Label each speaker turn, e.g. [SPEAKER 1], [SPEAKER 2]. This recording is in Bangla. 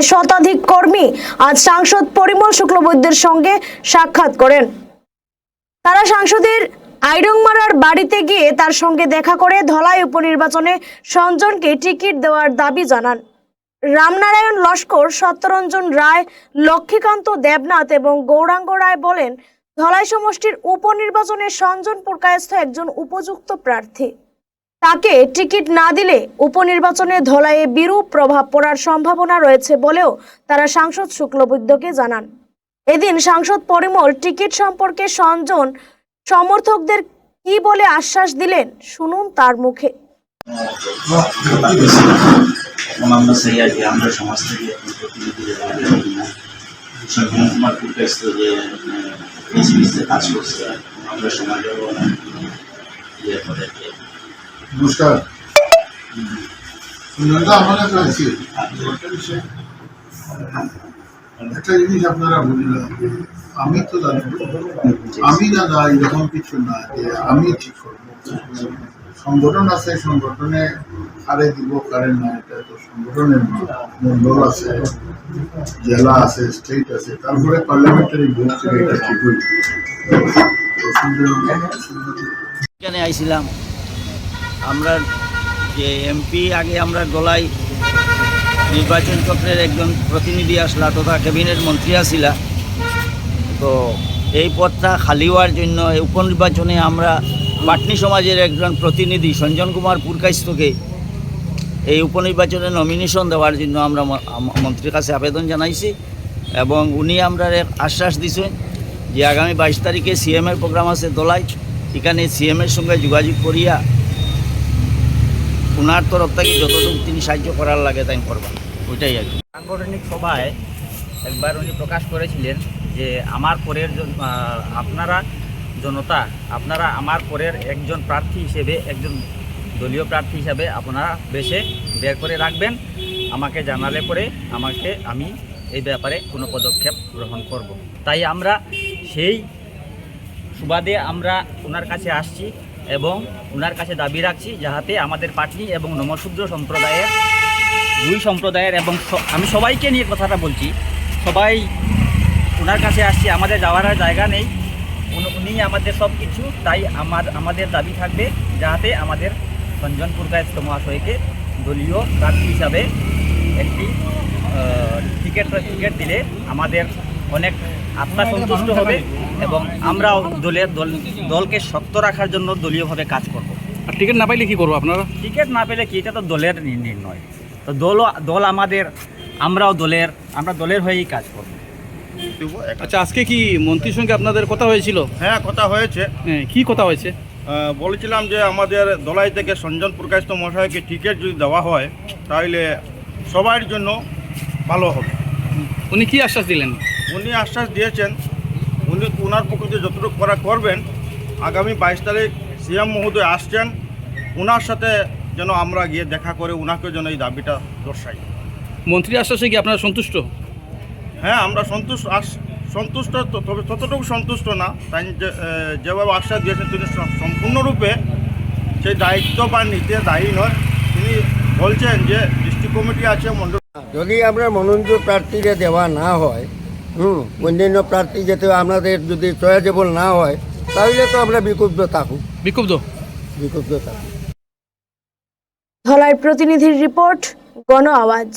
[SPEAKER 1] শতাধিক কর্মী আজ সাংসদ পরিমল শুক্লবৈদ্যের সঙ্গে সাক্ষাৎ করেন। তারা সাংসদের আইডংমারার বাড়িতে গিয়ে তার সঙ্গে দেখা করে ধলাই উপনির্বাচনে সঞ্জনকে টিকিট দেওয়ার দাবি জানান। রামনারায়ণ লস্কর, সত্যরঞ্জন রায়, লক্ষ্মীকান্ত দেবনাথ এবং গৌরাঙ্গ রায় বলেন, ধলাই সমষ্টির উপনির্বাচনে সঞ্জন পুরকায়স্থ একজন উপযুক্ত প্রার্থী। তাকে টিকিট না দিলে উপনির্বাচনে ধলাইয়ে বিরূপ প্রভাব পড়ার সম্ভাবনা রয়েছে বলেও তারা সাংসদ শুক্লবৈদ্যকে জানান। এদিন সাংসদ পরিমল টিকিট সম্পর্কে সঞ্জন সমর্থকদের কি বলে আশ্বাস দিলেন, শুনুন তার মুখে।
[SPEAKER 2] নমস্কার, একটা জিনিস আপনারা বললেন, আমি তো আমি দাদা এরকম কিছু না যে আমি ঠিক করবো। সংগঠন আছে, সংগঠনে কারে দিব কারে না, এটা তো সংগঠনের মন্ডল আছে, জেলা আছে, স্টেট আছে, তারপরে পার্লামেন্টারি ভোট থেকে এটা ঠিক হয়েছে।
[SPEAKER 3] এখানে আইছিলাম আমরা যে এমপি, আগে আমরা ধলাই নির্বাচন চক্রের একজন প্রতিনিধি আসলা তথা ক্যাবিনেট মন্ত্রী আসিলা। তো এই পদটা খালি হওয়ার জন্য এই উপনির্বাচনে আমরা পাটনি সমাজের একজন প্রতিনিধি সঞ্জন কুমার পুরকায়স্থকে এই উপনির্বাচনে নমিনেশন দেওয়ার জন্য আমরা মন্ত্রীর কাছে আবেদন জানাইছি এবং উনি আমরা আশ্বাস দিয়েছেন যে আগামী 22 তারিখে সিএমের প্রোগ্রাম আছে ধলাই, এখানে সিএমের সঙ্গে যোগাযোগ করিয়া ওনার তরফ থেকে যতটুকু তিনি সাহায্য করার লাগে তাই করবেন, ওইটাই আর কি।
[SPEAKER 4] সাংগঠনিক সভায় একবার উনি প্রকাশ করেছিলেন যে আমার পরের আপনারা জনতা, আপনারা আমার পরের একজন প্রার্থী হিসেবে, একজন দলীয় প্রার্থী হিসেবে আপনারা বেছে বের করে রাখবেন, আমাকে জানালে পরে আমি এই ব্যাপারে কোনো পদক্ষেপ গ্রহণ করব। তাই আমরা সেই সুবাদে আমরা ওনার কাছে আসছি এবং ওনার কাছে দাবি রাখছি যাহাতে আমাদের পাটনি এবং নমশূদ্র সম্প্রদায়ের, দুই সম্প্রদায়ের, এবং আমি সবাইকে নিয়ে কথাটা বলছি, সবাই ওনার কাছে আসছি, আমাদের যাওয়ার জায়গা নেই, উনি আমাদের সব কিছু। তাই আমাদের দাবি থাকবে যাহাতে আমাদের সঞ্জন পুরকায়স্থ মহাশয়কে দলীয় প্রার্থী হিসাবে একটি টিকিট দিলে আমাদের অনেক আত্মা সন্তুষ্ট হবে এবং আমরাও দলকে শক্ত রাখার জন্য দলীয়ভাবে কাজ করব।
[SPEAKER 5] আর টিকিট না পাইলে কী করবো আপনারা?
[SPEAKER 4] টিকিট না পেলে কি, এটা তো দলের নির্ণয়। তো দল আমাদের, আমরা দলের হয়েই কাজ করব।
[SPEAKER 5] আচ্ছা, আজকে কি মন্ত্রীর সঙ্গে আপনাদের কথা হয়েছিল?
[SPEAKER 6] হ্যাঁ, কথা হয়েছে।
[SPEAKER 5] হ্যাঁ, কী কথা হয়েছে?
[SPEAKER 6] বলেছিলাম যে আমাদের ধলাই থেকে সঞ্জন পুরকায়স্থ মহাশয়কে টিকিট যদি দেওয়া হয় তাহলে সবার জন্য ভালো হবে।
[SPEAKER 5] উনি কি আশ্বাস দিলেন?
[SPEAKER 6] উনি আশ্বাস দিয়েছেন ওনার পক্ষে যতটুকু করা করবেন। আগামী 22 তারিখ সিএম মহোদয় আসছেন, ওনার সাথে যেন আমরা গিয়ে দেখা করে ওনাকে যেন এই দাবিটা দর্শাই।
[SPEAKER 5] মন্ত্রীর আশ্বাসে কি আপনারা সন্তুষ্ট?
[SPEAKER 6] হ্যাঁ, আমরা সন্তুষ্ট, তবে ততটুকু সন্তুষ্ট না। তাই যেভাবে আশ্বাস দিয়েছেন তিনি সম্পূর্ণরূপে সেই দায়িত্ব বা নিতে দায়ী নয়। তিনি বলছেন যে ডিস্ট্রিক্ট কমিটি আছে, মন্ডল।
[SPEAKER 7] যদি আমরা মনোনীত প্রার্থীকে দেওয়া না হয়, অন্যান্য প্রার্থী যাতে আমাদের যদি চয়েজেবল না হয়, তাহলে তো আমরা বিক্ষুব্ধ থাকুক।
[SPEAKER 1] ধলাই প্রতিনিধির রিপোর্ট, গণ আওয়াজ।